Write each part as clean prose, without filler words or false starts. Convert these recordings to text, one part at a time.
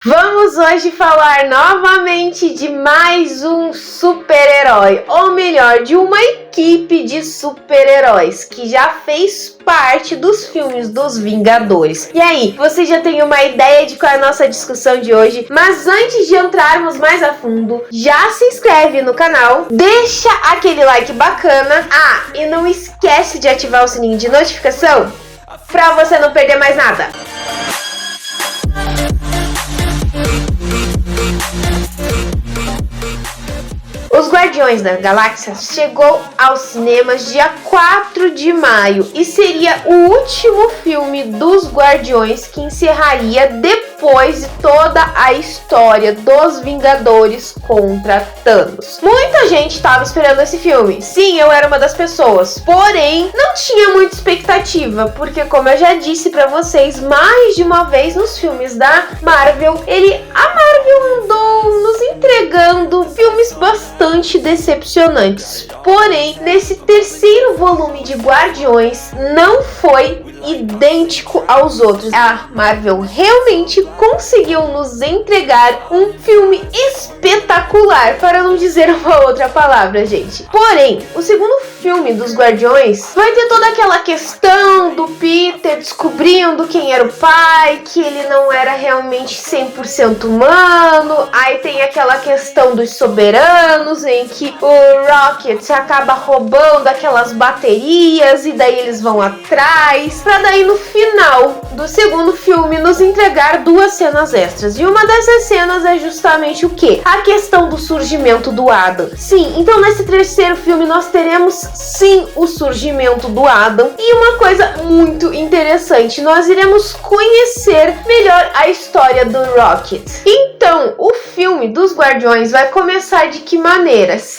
Vamos hoje falar novamente de mais um super-herói, ou melhor, de uma equipe de super-heróis que já fez parte dos filmes dos Vingadores. E aí, você já tem uma ideia de qual é a nossa discussão de hoje? Mas antes de entrarmos mais a fundo, já se inscreve no canal, deixa aquele like bacana. E não esquece de ativar o sininho de notificação para você não perder mais nada. Os Guardiões da Galáxia chegou aos cinemas dia 4 de maio e seria o último filme dos Guardiões que encerraria depois de toda a história dos Vingadores contra Thanos. Muita gente estava esperando esse filme, sim, eu era uma das pessoas, porém não tinha muita expectativa, porque como eu já disse pra vocês mais de uma vez nos filmes da Marvel, a Marvel andou nos entregando filmes bastante decepcionantes. Porém, nesse terceiro volume de Guardiões não foi idêntico aos outros. A Marvel realmente conseguiu nos entregar um filme espetacular, para não dizer uma outra palavra, gente. Porém, o segundo filme dos Guardiões vai ter toda aquela questão do Peter descobrindo quem era o pai, que ele não era realmente 100% humano. Aí tem aquela questão dos soberanos, em que o Rocket acaba roubando aquelas baterias e daí eles vão atrás, pra daí no final do segundo filme nos entregar duas cenas extras. E uma dessas cenas é justamente o quê? A questão do surgimento do Adam. Sim, então nesse terceiro filme nós teremos sim o surgimento do Adam. E uma coisa muito interessante, nós iremos conhecer melhor a história do Rocket. Então, o filme dos Guardiões vai começar de que maneira?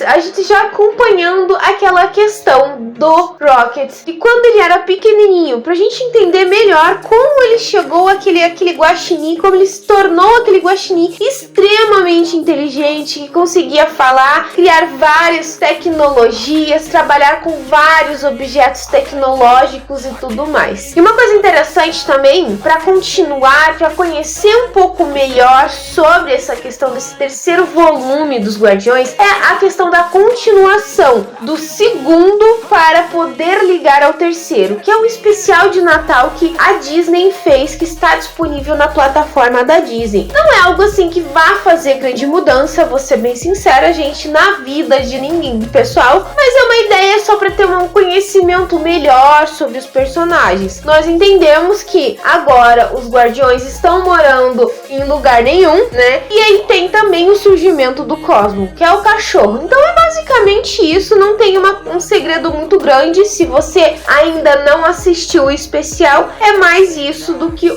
A gente já acompanhando aquela questão do Rocket e quando ele era pequenininho, pra gente entender melhor como ele chegou aquele guaxinim, como ele se tornou aquele guaxinim extremamente inteligente, que conseguia falar, criar várias tecnologias, trabalhar com vários objetos tecnológicos e tudo mais. E uma coisa interessante também, para continuar, para conhecer um pouco melhor sobre essa questão desse terceiro volume dos Guardiões, é a questão da continuação do segundo para poder ligar ao terceiro, que é um especial de Natal que a Disney fez, que está disponível na plataforma da Disney. Não é algo assim que vá fazer grande mudança, vou ser bem sincera, gente, na vida de ninguém, pessoal, mas é uma ideia só para ter um conhecimento melhor sobre os personagens. Nós entendemos que agora os Guardiões estão morando em lugar nenhum, né? E aí tem também o surgimento do Cosmo, que é o cachorro. Então é basicamente isso, não tem um segredo muito grande. Se você ainda não assistiu o especial, é mais isso do que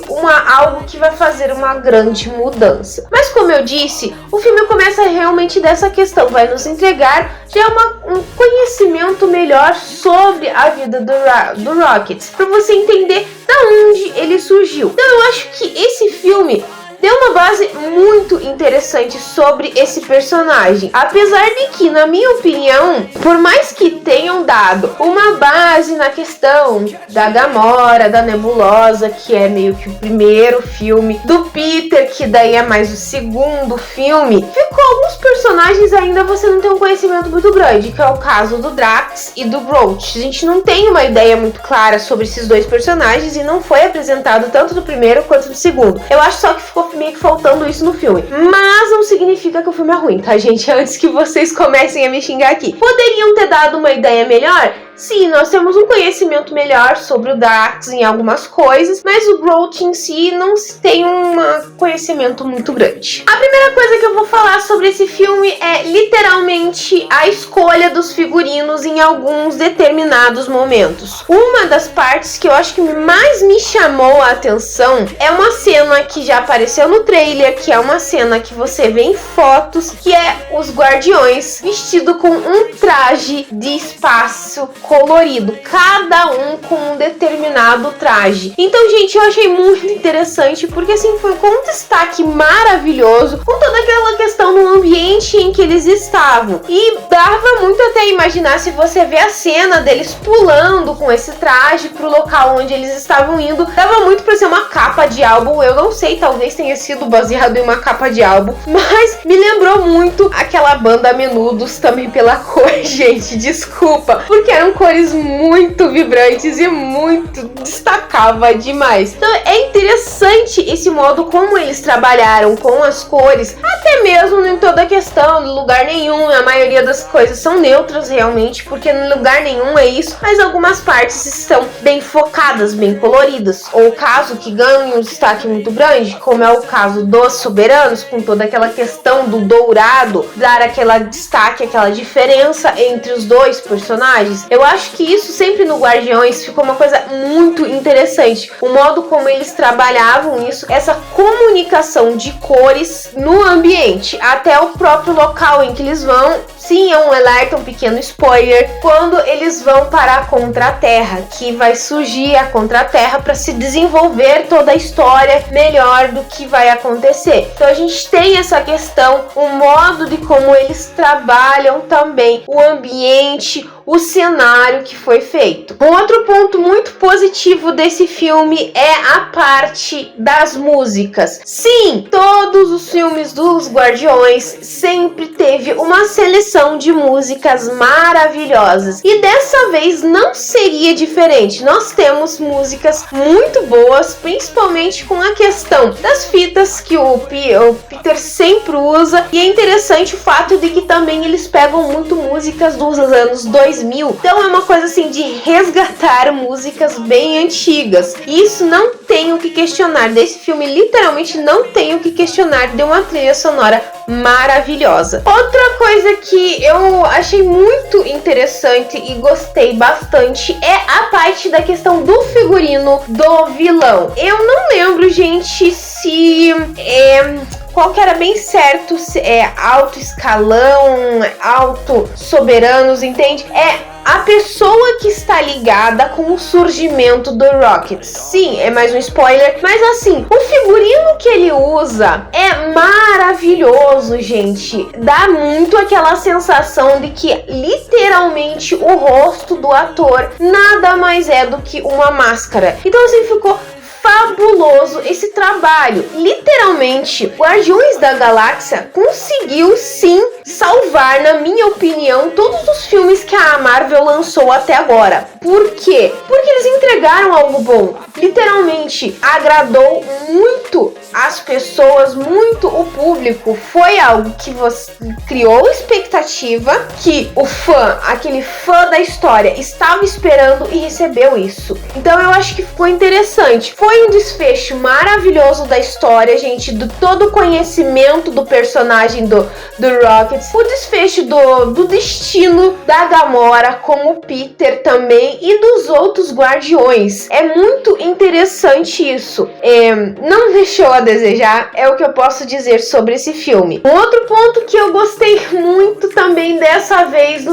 algo que vai fazer uma grande mudança. Mas como eu disse, o filme começa realmente dessa questão, vai nos entregar já um conhecimento melhor sobre a vida do Rocket, para você entender da onde ele surgiu. Então eu acho que esse filme deu uma base muito interessante sobre esse personagem. Apesar de que, na minha opinião, por mais que tenham dado uma base na questão da Gamora, da Nebulosa, que é meio que o primeiro filme, do Peter, que daí é mais o segundo filme, ficou alguns personagens ainda você não tem um conhecimento muito grande, que é o caso do Drax e do Groot. A gente não tem uma ideia muito clara sobre esses dois personagens e não foi apresentado tanto do primeiro quanto do segundo. Eu acho só que ficou meio que faltando isso no filme, mas não significa que o filme é ruim, tá, gente? Antes que vocês comecem a me xingar aqui, poderiam ter dado uma ideia melhor? Sim, nós temos um conhecimento melhor sobre o Drax em algumas coisas, mas o Groot em si não tem um conhecimento muito grande. A primeira coisa que eu vou falar sobre esse filme é literalmente a escolha dos figurinos em alguns determinados momentos. Uma das partes que eu acho que mais me chamou a atenção é uma cena que já apareceu no trailer, que é uma cena que você vê em fotos, que é os Guardiões vestidos com um traje de espaço colorido, cada um com um determinado traje. Então, gente, eu achei muito interessante, porque assim, foi com um destaque maravilhoso, com toda aquela questão do ambiente em que eles estavam. E dava muito até imaginar, se você vê a cena deles pulando com esse traje pro local onde eles estavam indo, dava muito pra ser uma capa de álbum. Eu não sei, talvez tenha sido baseado em uma capa de álbum, mas me lembrou muito aquela banda Menudos, também pela cor, gente, desculpa, porque eram cores muito vibrantes e muito destacava demais. Então é interessante esse modo como eles trabalharam com as cores, até mesmo em toda a questão, em lugar nenhum, a maioria das coisas são neutras realmente, porque em lugar nenhum é isso, mas algumas partes estão bem focadas, bem coloridas, ou caso que ganhe um destaque muito grande, como é o caso dos Soberanos, com toda aquela questão do dourado, dar aquela destaque, aquela diferença entre os dois personagens. Eu acho que isso sempre no Guardiões ficou uma coisa muito interessante, o modo como eles trabalhavam isso, essa comunicação de cores no ambiente, até o próprio local em que eles vão. Sim, é um alerta, um pequeno spoiler, quando eles vão para a Contra-Terra, que vai surgir a Contra-Terra para se desenvolver toda a história melhor do que vai acontecer. Então a gente tem essa questão, o modo de como eles trabalham também, o ambiente, o cenário que foi feito. Um outro ponto muito positivo desse filme é a parte das músicas. Sim, todos os filmes dos Guardiões sempre teve uma seleção de músicas maravilhosas, e dessa vez não seria diferente. Nós temos músicas muito boas, principalmente com a questão das fitas que o Peter sempre usa, e é interessante o fato de que também eles pegam muito músicas dos anos 2000. Então é uma coisa assim de resgatar músicas bem antigas. Isso não tem o que questionar. Desse filme, literalmente não tem o que questionar de uma trilha sonora maravilhosa. Outra coisa que eu achei muito interessante e gostei bastante é a parte da questão do figurino do vilão. Eu não lembro, gente, se qual que era bem certo, se é alto escalão, alto soberanos, entende? É a pessoa que está ligada com o surgimento do Rocket. Sim, é mais um spoiler, mas assim, o figurino que ele usa é maravilhoso, gente. Dá muito aquela sensação de que literalmente o rosto do ator nada mais é do que uma máscara. Então assim, ficou fabuloso esse trabalho. Literalmente, Guardiões da Galáxia conseguiu sim salvar, na minha opinião, todos os filmes que a Marvel lançou até agora. Por quê? Porque eles entregaram algo bom. Literalmente, agradou muito as pessoas, muito o público. Foi algo que você criou expectativa, que o fã, aquele fã da história, estava esperando e recebeu isso. Então eu acho que ficou interessante. Foi um desfecho maravilhoso da história, gente, do todo o conhecimento do personagem do Rocket, o desfecho do destino da Gamora com o Peter também e dos outros Guardiões. É muito interessante isso. Não deixou a desejar, é o que eu posso dizer sobre esse filme. Um outro ponto que eu gostei muito também dessa vez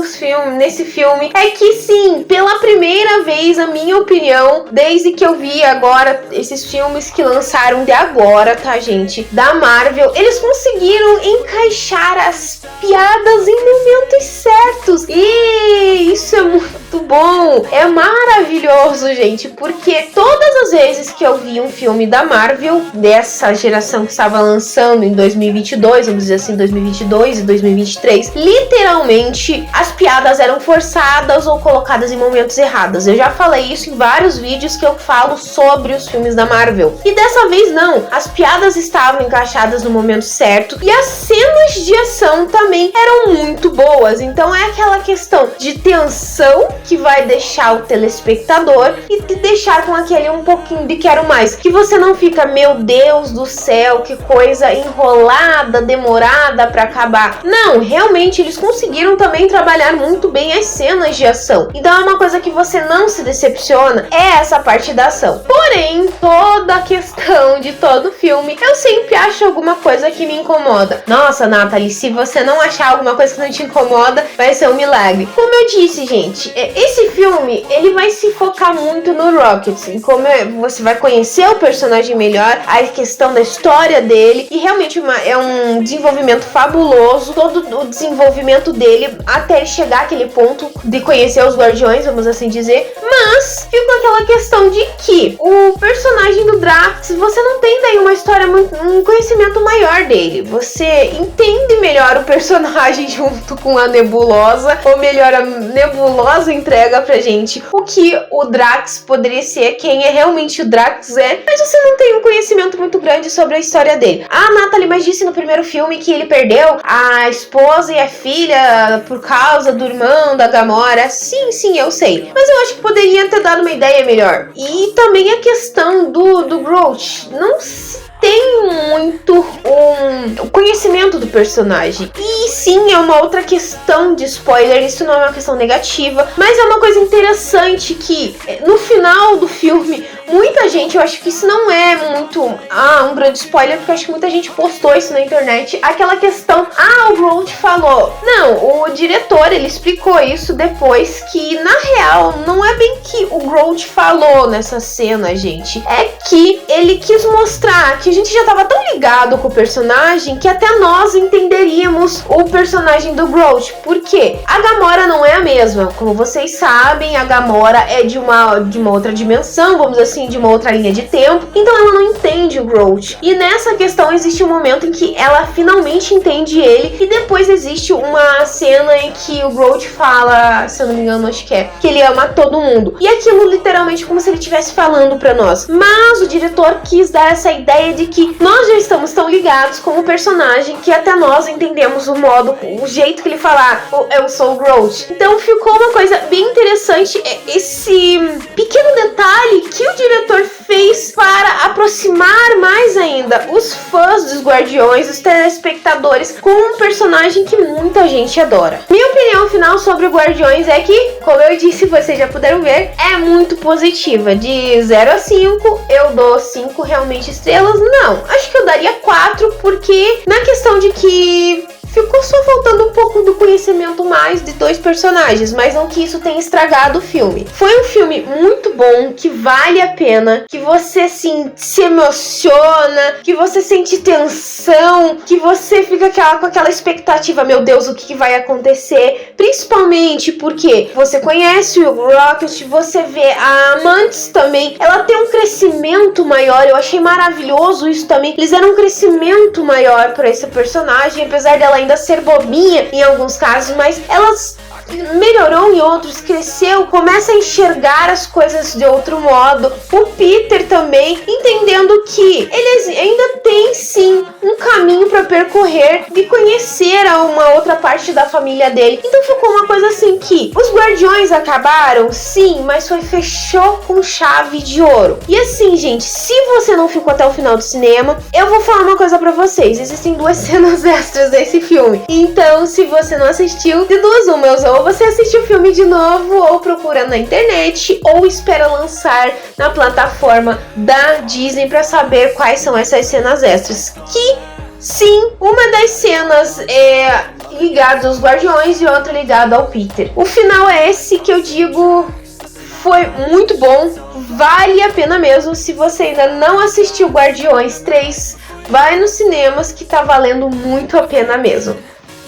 nesse filme é que sim, pela primeira vez, a minha opinião, desde que eu vi agora esses filmes que lançaram de agora, tá, gente, da Marvel, eles conseguiram encaixar as piadas em momentos certos, e isso é muito bom, é maravilhoso, gente, porque todas as vezes que eu vi um filme da Marvel, dessa geração que estava lançando em 2022, vamos dizer assim, 2022 e 2023, literalmente as piadas eram forçadas ou colocadas em momentos errados. Eu já falei isso em vários vídeos que eu falo sobre os filmes da Marvel, e dessa vez não, as piadas estavam encaixadas no momento certo, e as cenas de ação também eram muito boas. Então é aquela questão de tensão que vai deixar o telespectador e te deixar com aquele um pouquinho de quero mais. Que você não fica, meu Deus do céu, que coisa enrolada, demorada pra acabar. Não, realmente eles conseguiram também trabalhar muito bem as cenas de ação. Então é uma coisa que você não se decepciona, é essa parte da ação. Porém, toda a questão de todo o filme, eu sempre acho alguma coisa que me incomoda. Nossa, Nathalie, se você não achar alguma coisa que não te incomoda, vai ser um milagre. Como eu disse, gente, esse filme, ele vai se focar muito no Rocket, como você vai conhecer o personagem melhor, a questão da história dele, e realmente é um desenvolvimento fabuloso, todo o desenvolvimento dele até ele chegar àquele ponto de conhecer os Guardiões, vamos assim dizer. Mas fica aquela questão de que o personagem do Drax, você não tem daí uma história, um conhecimento maior dele. Você entende melhor o personagem junto com a Nebulosa, ou melhor, a Nebulosa entrega pra gente o que o Drax poderia ser, quem é realmente o Drax mas você não tem um conhecimento muito grande sobre a história dele. A Nathalie mas disse no primeiro filme que ele perdeu a esposa e a filha por causa do irmão da Gamora. Sim, eu sei. Mas eu acho que poderia ter dado uma ideia melhor. E também a questão do Groot. Não tem muito um conhecimento do personagem. E sim, é uma outra questão de spoiler. Isso não é uma questão negativa, mas é uma coisa interessante que no final do filme, muita gente, eu acho que isso não é muito um grande spoiler, porque eu acho que muita gente postou isso na internet, aquela questão, o Groot falou. Não, o diretor, ele explicou isso depois, que na real, não é bem que o Groot falou nessa cena, gente. É que ele quis mostrar que a gente já tava tão ligado com o personagem que até nós entenderíamos o personagem do Groot. Por quê? A Gamora não é a mesma. Como vocês sabem, a Gamora é de uma outra dimensão, vamos dizer assim, de uma outra linha de tempo. Então ela não entende o Groot. E nessa questão existe um momento em que ela finalmente entende ele. E depois existe uma cena em que o Groot fala, se eu não me engano, acho que ele ama todo mundo. E aquilo literalmente como se ele estivesse falando pra nós. Mas o diretor quis dar essa ideia de que nós já estamos tão ligados com o personagem que até nós entendemos o jeito que ele falar, eu sou o Groot. Então ficou uma coisa bem interessante, esse pequeno detalhe que o diretor fez para aproximar mais ainda os fãs dos Guardiões, os telespectadores, com um personagem que muita gente adora. Minha opinião final sobre o Guardiões é que, como eu disse, vocês já puderam ver, é muito positiva. De 0 a 5, eu dou 5 realmente estrelas. Não, acho que eu daria 4, porque na questão de que ficou só faltando um pouco do conhecimento mais de dois personagens, mas não que isso tenha estragado o filme. Foi um filme muito bom, que vale a pena, que você se emociona, que você sente tensão, que você fica com aquela expectativa, meu Deus, o que vai acontecer? Principalmente porque você conhece o Rocket, você vê a Mantis também, ela tem um crescimento maior, eu achei maravilhoso isso também. Eles deram um crescimento maior para esse personagem, apesar dela ainda ser bobinha em alguns casos, mas ela melhorou em outros, cresceu, começa a enxergar as coisas de outro modo. O Peter também, entendendo que ele ainda tem sim um caminho para percorrer de conhecer uma outra parte da família dele. Então ficou uma coisa assim que os Guardiões acabaram, sim, mas fechou com chave de ouro. E assim, gente, se você não ficou até o final do cinema, eu vou falar uma coisa pra vocês. Existem 2 cenas extras desse filme. Então, se você não assistiu, de duas umas, ou você assiste o filme de novo, ou procura na internet, ou espera lançar na plataforma da Disney pra saber quais são essas cenas extras. Que, sim, uma das cenas é ligada aos Guardiões e outra ligada ao Peter. O final é esse que eu digo, foi muito bom, vale a pena mesmo. Se você ainda não assistiu Guardiões 3, vai nos cinemas que tá valendo muito a pena mesmo.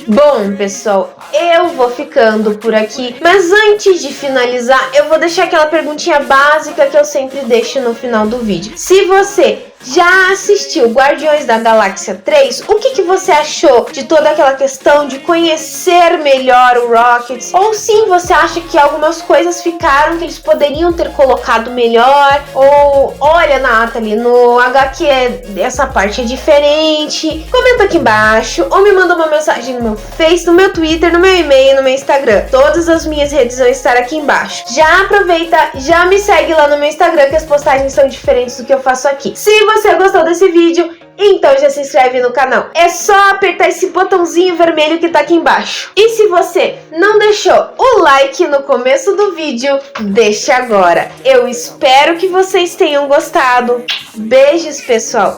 Bom, pessoal, eu vou ficando por aqui, mas antes de finalizar, eu vou deixar aquela perguntinha básica que eu sempre deixo no final do vídeo. Se você já assistiu Guardiões da Galáxia 3? O que você achou de toda aquela questão de conhecer melhor o Rocket? Ou sim, você acha que algumas coisas ficaram que eles poderiam ter colocado melhor? Ou, olha, Nathalie, no HQ essa parte é diferente. Comenta aqui embaixo ou me manda uma mensagem no meu Face, no meu Twitter, no meu e-mail, no meu Instagram. Todas as minhas redes vão estar aqui embaixo. Já aproveita, já me segue lá no meu Instagram, que as postagens são diferentes do que eu faço aqui. Se você gostou desse vídeo, então já se inscreve no canal. É só apertar esse botãozinho vermelho que tá aqui embaixo. E se você não deixou o like no começo do vídeo, deixa agora. Eu espero que vocês tenham gostado. Beijos, pessoal.